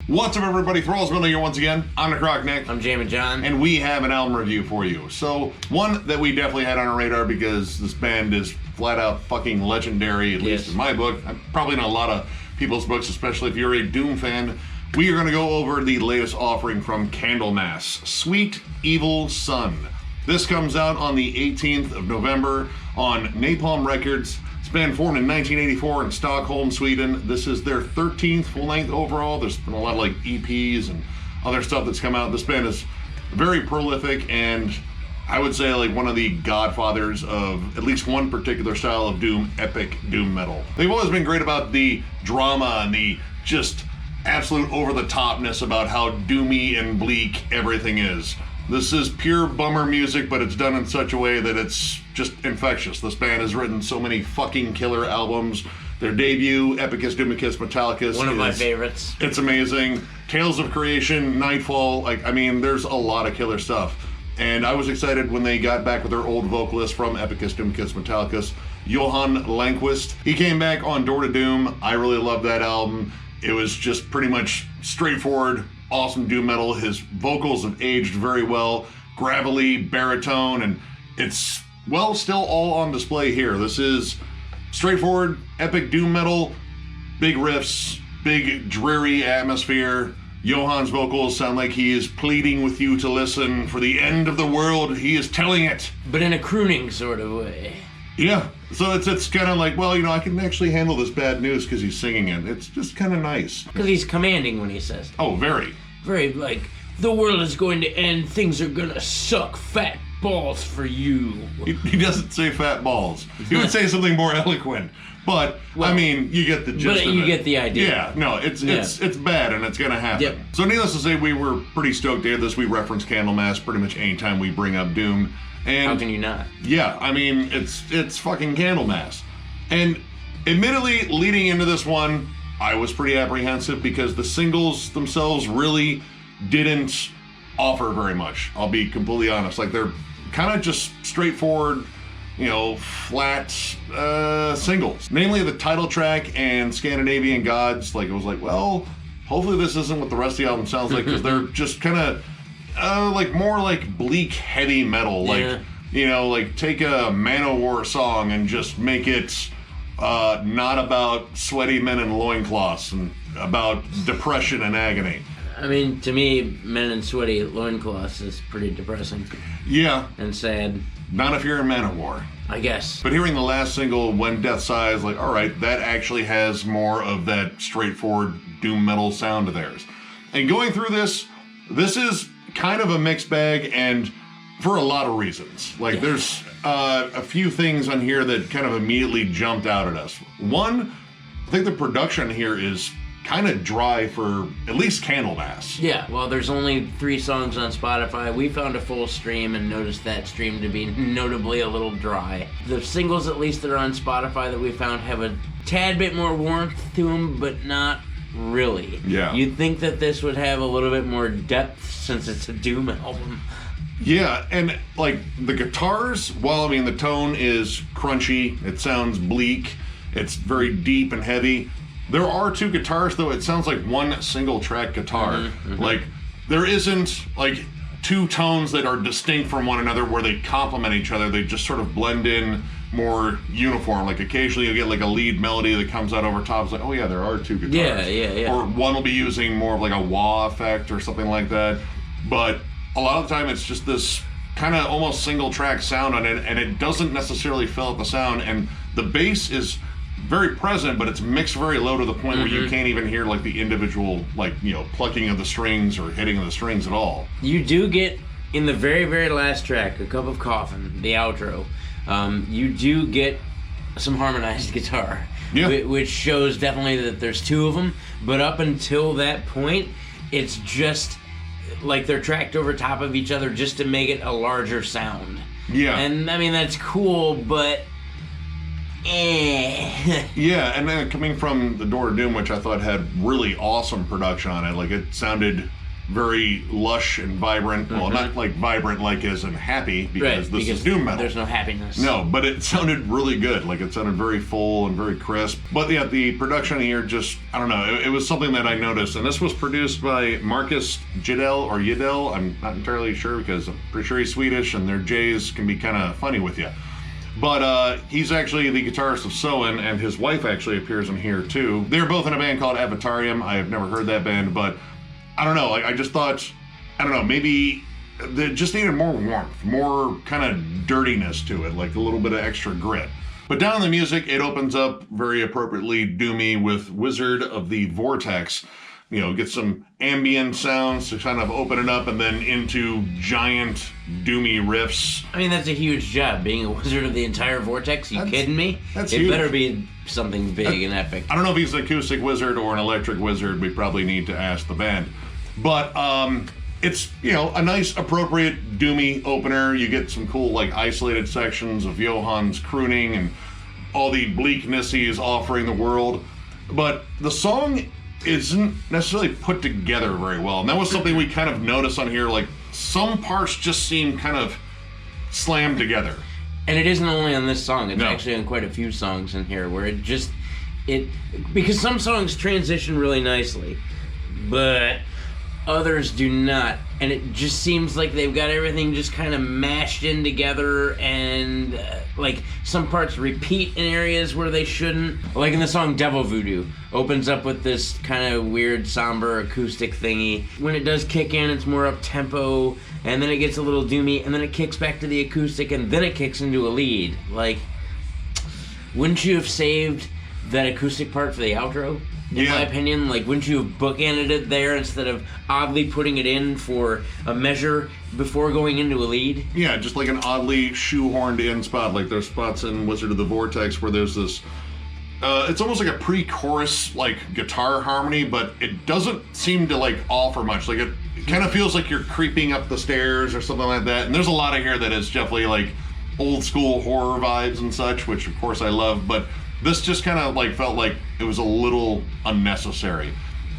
What's up, everybody? Thralls here once again. I'm Necrotic Nick. I'm Jammin John. And we have an album review for you. So, one that we definitely had on our radar because this band is flat out fucking legendary, at least in my book. Probably in a lot of people's books, especially if you're a Doom fan. We are going to go over the latest offering from Candlemass, Sweet Evil Sun. This comes out on the 18th of November on Napalm Records. It's been formed in 1984 in Stockholm, Sweden. This is their 13th full-length overall. There's been a lot of like EPs and other stuff that's come out. This band is very prolific and I would say like one of the godfathers of at least one particular style of doom, epic doom metal. They've always been great about the drama and the just absolute over-the-topness about how doomy and bleak everything is. This is pure bummer music, but it's done in such a way that it's just infectious. This band has written so many fucking killer albums. Their debut, Epicus Doomicus Metallicus, one of my favorites. It's amazing. Tales of Creation, Nightfall, there's a lot of killer stuff. And I was excited when they got back with their old vocalist from Epicus Doomicus Metallicus, Johan Lundqvist. He came back on Door to Doom. I really loved that album. It was just pretty much straightforward, awesome doom metal. His vocals have aged very well, gravelly, baritone, and it's, well, still all on display here. This is straightforward, epic doom metal, big riffs, big dreary atmosphere. Johan's vocals sound like he is pleading with you to listen for the end of the world. He is telling it. But in a crooning sort of way. Yeah, so it's kind of like, well, I can actually handle this bad news because he's singing it. It's just kind of nice. Because he's commanding when he says. Oh, very. Very, like, the world is going to end, things are gonna suck fat balls for you. He doesn't say fat balls. He would say something more eloquent. But, well, you get the gist of it. But you get the idea. Yeah, no, it's bad and it's gonna happen. Yep. So needless to say, we were pretty stoked to hear this. We reference Candlemass pretty much anytime we bring up Doom. And how can you not? Yeah, it's fucking Candlemass. And admittedly, leading into this one, I was pretty apprehensive because the singles themselves really didn't offer very much. I'll be completely honest. Like, they're kind of just straightforward, flat singles. Namely the title track and Scandinavian Gods. Like, it was like, well, hopefully this isn't what the rest of the album sounds like, because they're just kind of more like bleak heavy metal. Like, like take a Manowar song and just make it not about sweaty men in loincloths and about depression and agony. I mean, to me, men in sweaty loincloths is pretty depressing. Yeah. And sad. Not if you're in Manowar, I guess. But hearing the last single, When Death Sighs, like, all right, that actually has more of that straightforward doom metal sound to theirs. And going through this is kind of a mixed bag, and for a lot of reasons. Like, there's a few things on here that kind of immediately jumped out at us. One, I think the production here is kind of dry for at least Candlemass. Yeah, well, there's only 3 songs on Spotify. We found a full stream and noticed that stream to be notably a little dry. The singles, at least that are on Spotify that we found, have a tad bit more warmth to them, but not really. Yeah. You'd think that this would have a little bit more depth since it's a doom album. Yeah, and like the guitars, while the tone is crunchy, it sounds bleak, it's very deep and heavy. There are 2 guitars, though. It sounds like one single track guitar. Mm-hmm. Like, there isn't like 2 tones that are distinct from one another where they complement each other. They just sort of blend in more uniform. Like, occasionally you'll get like a lead melody that comes out over top. It's like, oh yeah, there are 2 guitars. Yeah. Or one will be using more of like a wah effect or something like that. But a lot of the time it's just this kind of almost single track sound on it, and it doesn't necessarily fill out the sound. And the bass is very present, but it's mixed very low to the point where you can't even hear like the individual plucking of the strings or hitting of the strings at all. You do get, in the very, very last track, A Cup of Coffin, the outro, you do get some harmonized guitar, which shows definitely that there's 2 of them, but up until that point, it's just like they're tracked over top of each other just to make it a larger sound. Yeah. And that's cool, but yeah, and then coming from the Door to Doom, which I thought had really awesome production on it, like it sounded very lush and vibrant. Well, not like vibrant like as in happy, because this is doom metal. There's no happiness. No, but it sounded really good. Like, it sounded very full and very crisp. But yeah, the production here just, I don't know, it was something that I noticed. And this was produced by Marcus Yidel. I'm not entirely sure, because I'm pretty sure he's Swedish, and their J's can be kind of funny with you. But he's actually the guitarist of Soen, and his wife actually appears in here too. They're both in a band called Avatarium. I have never heard that band, but I don't know. Like, I just thought, I don't know, maybe they just needed more warmth, more kind of dirtiness to it, like a little bit of extra grit. But down in the music, it opens up very appropriately doomy with Wizard of the Vortex. You know, get some ambient sounds to kind of open it up, and then into giant doomy riffs. I mean, that's a huge job, being a wizard of the entire vortex. You kidding me? That's it huge. Better be something big and epic. I don't know if he's an acoustic wizard or an electric wizard. We probably need to ask the band. But it's, you know, a nice, appropriate doomy opener. You get some cool, like, isolated sections of Johann's crooning and all the bleakness he is offering the world. But the song isn't necessarily put together very well, and that was something we kind of noticed on here. Like, some parts just seem kind of slammed together. And it isn't only on this song, it's actually on quite a few songs in here where because some songs transition really nicely, but others do not, and it just seems like they've got everything just kind of mashed in together, and like some parts repeat in areas where they shouldn't. Like in the song Devil Voodoo, opens up with this kind of weird somber acoustic thingy. When it does kick in, it's more up tempo, and then it gets a little doomy, and then it kicks back to the acoustic, and then it kicks into a lead. Like, wouldn't you have saved that acoustic part for the outro? In my opinion, like, wouldn't you have bookended it there instead of oddly putting it in for a measure before going into a lead? Yeah, just like an oddly shoehorned in spot. Like, there's spots in Wizard of the Vortex where there's this, it's almost like a pre-chorus, like, guitar harmony, but it doesn't seem to, like, offer much. Like, it kind of feels like you're creeping up the stairs or something like that. And there's a lot of here that is definitely, like, old school horror vibes and such, which, of course, I love, but this just kind of like felt like it was a little unnecessary.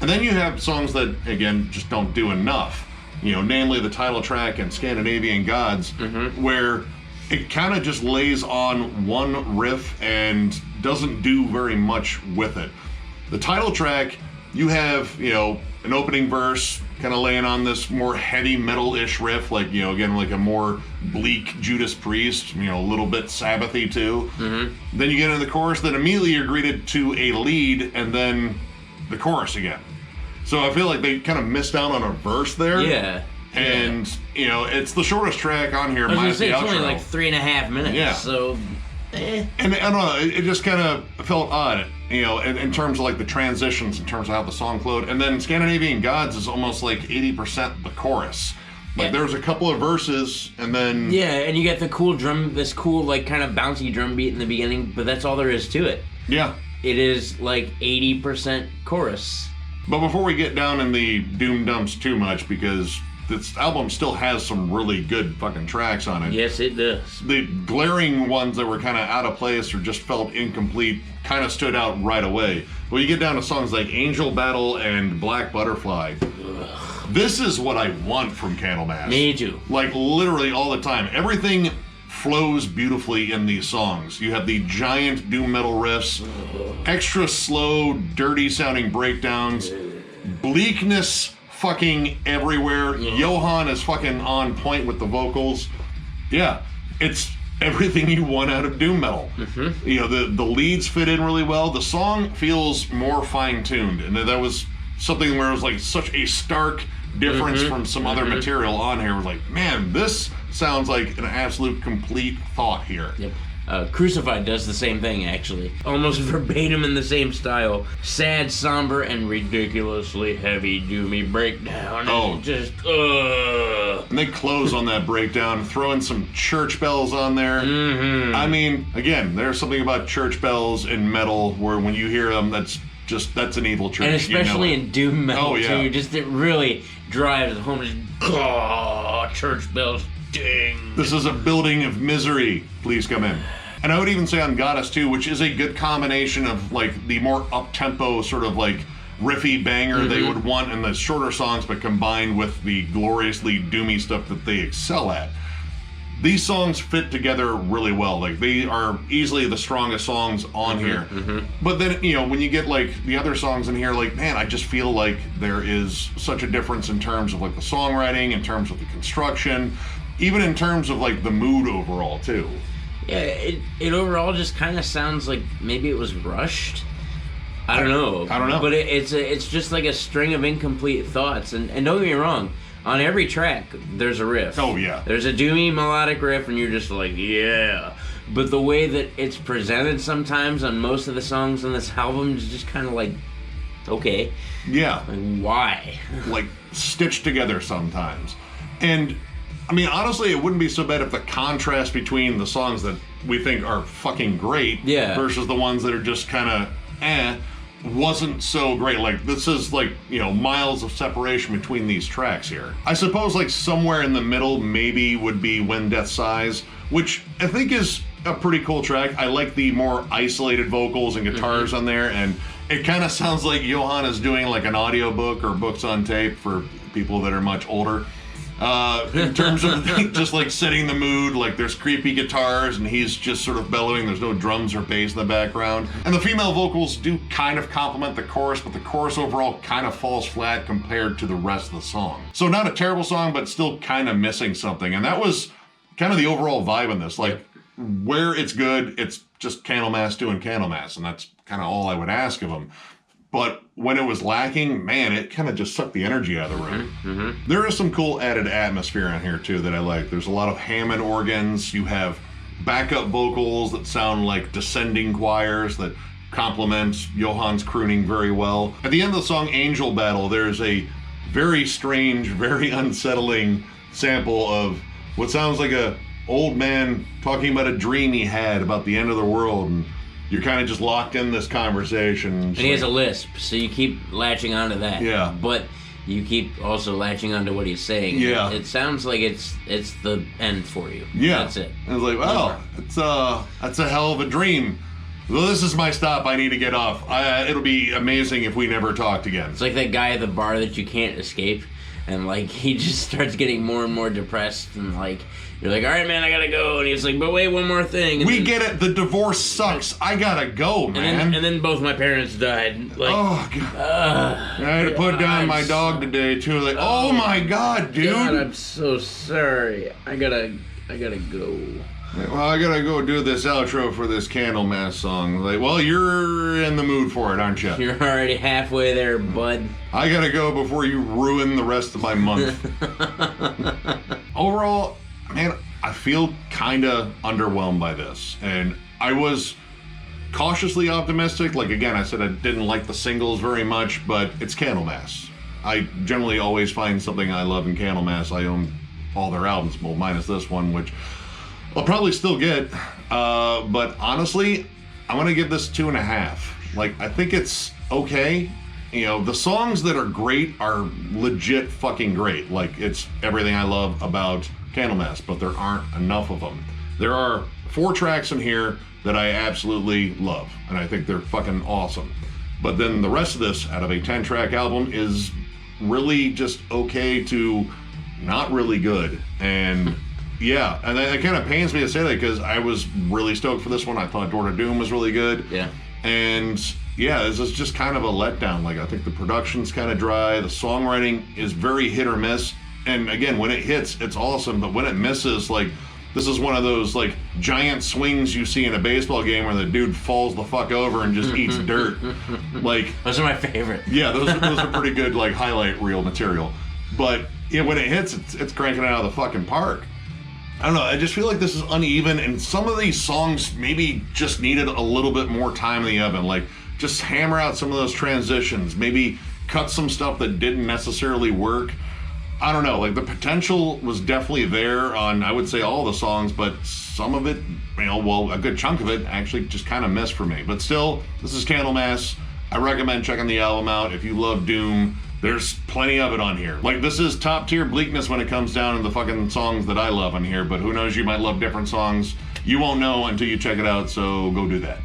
And then you have songs that, again, just don't do enough. You know, namely the title track and Scandinavian Gods, where it kind of just lays on one riff and doesn't do very much with it. The title track, you have, you know, an opening verse kind of laying on this more heavy metal-ish riff, like, you know, again, like a more bleak Judas Priest, you know, a little bit Sabbathy too. Then you get into the chorus, then immediately you're greeted to a lead, and then the chorus again. So I feel like they kind of missed out on a verse there. Yeah. And, you know, it's the shortest track on here. I was going to say, it's outro. only like 3.5 minutes. Yeah. So, And I don't know, it just kind of felt odd, you know, in terms of like the transitions, in terms of how the song flowed. And then Scandinavian Gods is almost like 80% the chorus. Like, there's a couple of verses, and then... Yeah, and you get the cool drum, this cool, like, kind of bouncy drum beat in the beginning, but that's all there is to it. Yeah. It is like 80% chorus. But before we get down in the doom dumps too much, because this album still has some really good fucking tracks on it. Yes, it does. The glaring ones that were kind of out of place or just felt incomplete kind of stood out right away. Well, you get down to songs like Angel Battle and Black Butterfly. Ugh. This is what I want from Candlemass. Me too. Like, literally all the time. Everything flows beautifully in these songs. You have the giant doom metal riffs, extra slow, dirty sounding breakdowns, bleakness fucking everywhere. Johann is fucking on point with the vocals. Yeah, it's everything you want out of doom metal. You know, the leads fit in really well. The song feels more fine-tuned, and that was something where it was like such a stark difference from some other material on here. It was like, man, this sounds like an absolute complete thought here. Yep. Crucified does the same thing, actually. Almost verbatim in the same style. Sad, somber, and ridiculously heavy, doomy breakdown. Oh. Just, And they close on that breakdown, throw in some church bells on there. I mean, again, there's something about church bells in metal where when you hear them, that's an evil church. And especially you know in doom metal, yeah. too. Just, it really drives home. Just, church bells. Ding. This is a building of misery. Please come in. And I would even say on Goddess too, which is a good combination of like the more up-tempo sort of like riffy banger they would want in the shorter songs, but combined with the gloriously doomy stuff that they excel at. These songs fit together really well. Like, they are easily the strongest songs on here. But then, you know, when you get like the other songs in here, like, man, I just feel like there is such a difference in terms of like the songwriting, in terms of the construction, even in terms of like the mood overall too. Yeah, it overall just kind of sounds like maybe it was rushed. I don't know. But it's just like a string of incomplete thoughts. And don't get me wrong, on every track, there's a riff. Oh, yeah. There's a doomy melodic riff, and you're just like, yeah. But the way that it's presented sometimes on most of the songs on this album is just kind of like, okay. Yeah. Like, why? Like, stitched together sometimes. And, I mean, honestly, it wouldn't be so bad if the contrast between the songs that we think are fucking great versus the ones that are just kind of wasn't so great. Like, this is like, you know, miles of separation between these tracks here. I suppose like somewhere in the middle maybe would be When Death Sighs, which I think is a pretty cool track. I like the more isolated vocals and guitars on there, and it kind of sounds like Johan is doing like an audiobook or books on tape for people that are much older. In terms of just like setting the mood, like there's creepy guitars and he's just sort of bellowing, there's no drums or bass in the background. And the female vocals do kind of complement the chorus, but the chorus overall kind of falls flat compared to the rest of the song. So not a terrible song, but still kind of missing something. And that was kind of the overall vibe in this. Like, where it's good, it's just Candlemass doing Candlemass, and that's kind of all I would ask of them. But when it was lacking, man, it kind of just sucked the energy out of the room. There is some cool added atmosphere on here, too, that I like. There's a lot of Hammond organs. You have backup vocals that sound like descending choirs that complement Johan's crooning very well. At the end of the song Angel Battle, there's a very strange, very unsettling sample of what sounds like a old man talking about a dream he had about the end of the world, and you're kind of just locked in this conversation. And he has a lisp, so you keep latching onto that. Yeah. But you keep also latching onto what he's saying. Yeah. It sounds like it's the end for you. Yeah. That's it. And it's like, oh, that's a hell of a dream. Well, this is my stop. I need to get off. It'll be amazing if we never talked again. It's like that guy at the bar that you can't escape. And, like, he just starts getting more and more depressed. And, like, you're like, all right, man, I gotta go. And he's like, but wait, one more thing. And we get it. The divorce sucks. I gotta go, man. And then both my parents died. Like, oh, God. I had to put down my dog today, too. Like, oh, my God, dude. God, I'm so sorry. I gotta go. Well, I gotta go do this outro for this Candlemass song. Like, well, you're in the mood for it, aren't you? You're already halfway there, bud. I gotta go before you ruin the rest of my month. Overall, man, I feel kinda underwhelmed by this. And I was cautiously optimistic. Like, again, I said I didn't like the singles very much, but it's Candlemass. I generally always find something I love in Candlemass. I own all their albums, well, minus this one, which I'll probably still get, but honestly, I'm gonna give this 2.5. Like, I think it's okay. You know, the songs that are great are legit fucking great. Like, it's everything I love about Candlemass, but there aren't enough of them. There are 4 tracks in here that I absolutely love, and I think they're fucking awesome. But then the rest of this, out of a 10-track album, is really just okay to not really good. And yeah, and it kind of pains me to say that because I was really stoked for this one. I thought Door to Doom was really good. Yeah. And yeah, this is just kind of a letdown. Like, I think the production's kind of dry. The songwriting is very hit or miss. And again, when it hits, it's awesome. But when it misses, like, this is one of those, like, giant swings you see in a baseball game where the dude falls the fuck over and just eats dirt. Like, those are my favorite. Yeah, those are pretty good, like, highlight reel material. But yeah, when it hits, it's cranking it out of the fucking park. I don't know, I just feel like this is uneven, and some of these songs maybe just needed a little bit more time in the oven. Like, just hammer out some of those transitions, maybe cut some stuff that didn't necessarily work. I don't know, like, the potential was definitely there on, I would say, all the songs, but some of it, you know, well, a good chunk of it actually just kind of missed for me. But still, this is Candlemass. I recommend checking the album out. If you love Doom, there's plenty of it on here. Like, this is top tier bleakness when it comes down to the fucking songs that I love on here, but who knows, you might love different songs. You won't know until you check it out, so go do that.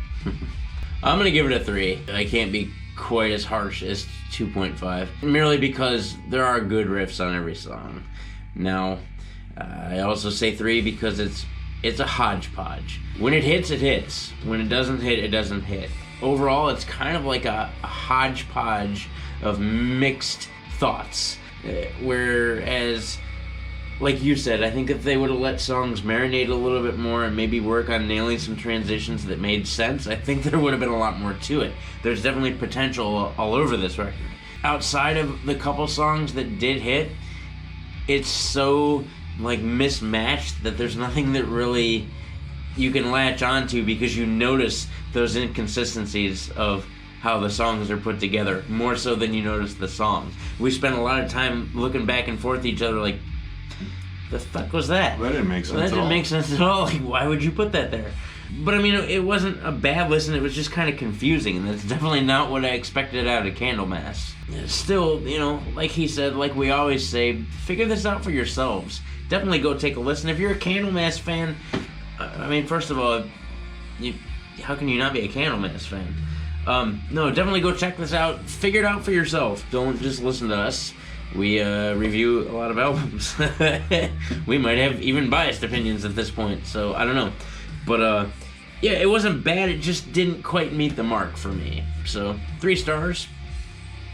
I'm gonna give it a 3. I can't be quite as harsh as 2.5, merely because there are good riffs on every song. Now, I also say 3 because it's a hodgepodge. When it hits, it hits. When it doesn't hit, it doesn't hit. Overall, it's kind of like a hodgepodge of mixed thoughts. Whereas, like you said, I think if they would have let songs marinate a little bit more and maybe work on nailing some transitions that made sense, I think there would have been a lot more to it. There's definitely potential all over this record. Outside of the couple songs that did hit, it's so like mismatched that there's nothing that really you can latch onto, because you notice those inconsistencies of how the songs are put together more so than you notice the songs. We spent a lot of time looking back and forth at each other like, the fuck was that? That didn't make sense That didn't make sense at all. Like, why would you put that there? But I mean, it wasn't a bad listen, it was just kind of confusing, and that's definitely not what I expected out of Candlemass. Still, you know, like he said, like we always say, figure this out for yourselves. Definitely go take a listen. If you're a Candlemass fan, I mean, first of all, how can you not be a Candlemass fan? No, definitely go check this out. Figure it out for yourself. Don't just listen to us. We review a lot of albums. We might have even biased opinions at this point, so I don't know. But yeah, it wasn't bad. It just didn't quite meet the mark for me. So 3 stars.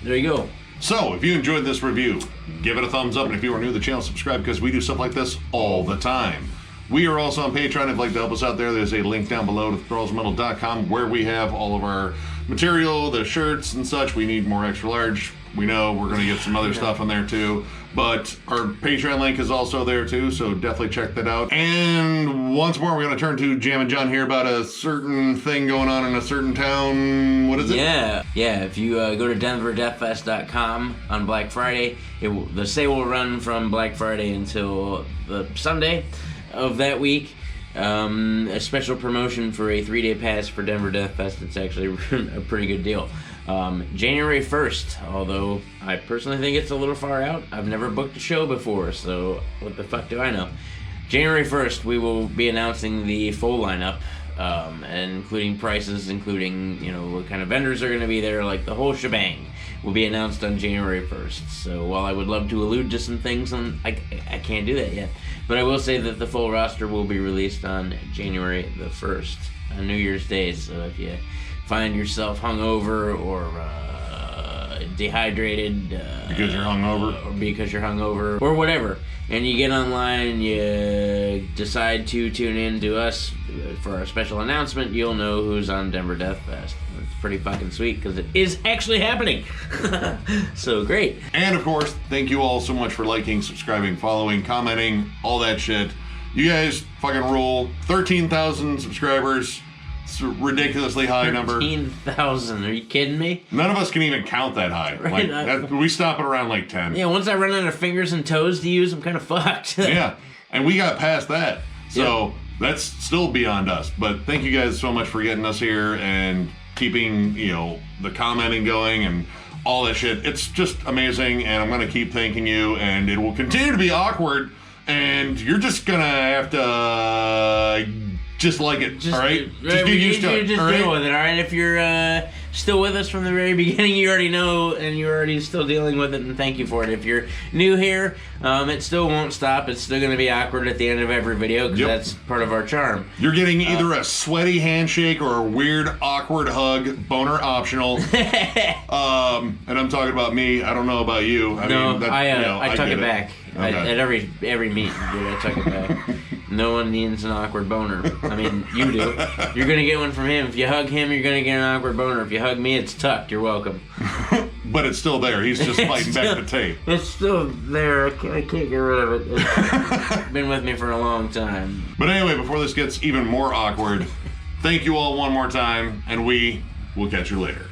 There you go. So, if you enjoyed this review, give it a thumbs up, and if you are new to the channel, subscribe, because we do stuff like this all the time. We are also on Patreon. If you'd like to help us out there, there's a link down below to thrallsmetal.com where we have all of our material, the shirts and such. We need more extra large. We know we're going to get some other stuff on there too. But our Patreon link is also there too, so definitely check that out. And once more, we're going to turn to Jammin John here about a certain thing going on in a certain town. What is it? Yeah. If you go to denverdeathfest.com on Black Friday, the sale will run from Black Friday until the Sunday of that week. A special promotion for a 3-day pass for Denver Death Fest. It's actually a pretty good deal. January 1st, although I personally think it's a little far out. I've never booked a show before, so what the fuck do I know? January 1st, we will be announcing the full lineup, and including prices, including, you know, what kind of vendors are going to be there, like the whole shebang will be announced on January 1st. So while I would love to allude to some things, I can't do that yet. But I will say that the full roster will be released on January the 1st, on New Year's Day. So if you find yourself hungover or dehydrated, because you're hungover, or because you're hungover, or whatever, and you get online and you decide to tune in to us for our special announcement, you'll know who's on Denver Death Fest. It's pretty fucking sweet because it is actually happening. So great. And of course, thank you all so much for liking, subscribing, following, commenting, all that shit. You guys fucking rule. 13,000 subscribers. It's a ridiculously high number. 13,000. Are you kidding me? None of us can even count that high. Right. Like we stop at around like 10. Yeah, once I run out of fingers and toes to use, I'm kind of fucked. Yeah, and we got past that. So that's still beyond us. But thank you guys so much for getting us here and keeping, you know, the commenting going and all that shit. It's just amazing, and I'm going to keep thanking you, and it will continue to be awkward, and you're just going to have to just like it, all right? Just get used to it, just all right? deal with it, all right? If you're still with us from the very beginning, you already know, and you're already still dealing with it, and thank you for it. If you're new here, it still won't stop. It's still going to be awkward at the end of every video, because that's part of our charm. You're getting either a sweaty handshake or a weird, awkward hug, boner optional. And I'm talking about me. I don't know about you. I mean, I tuck it back. Okay. At every meeting, dude, I tuck it back. No one needs an awkward boner. I mean, you do. You're going to get one from him. If you hug him, you're going to get an awkward boner. If you hug me, it's tucked. You're welcome. But it's still there. He's just fighting back the tape. It's still there. I can't get rid of it. It's been with me for a long time. But anyway, before this gets even more awkward, thank you all one more time, and we will catch you later.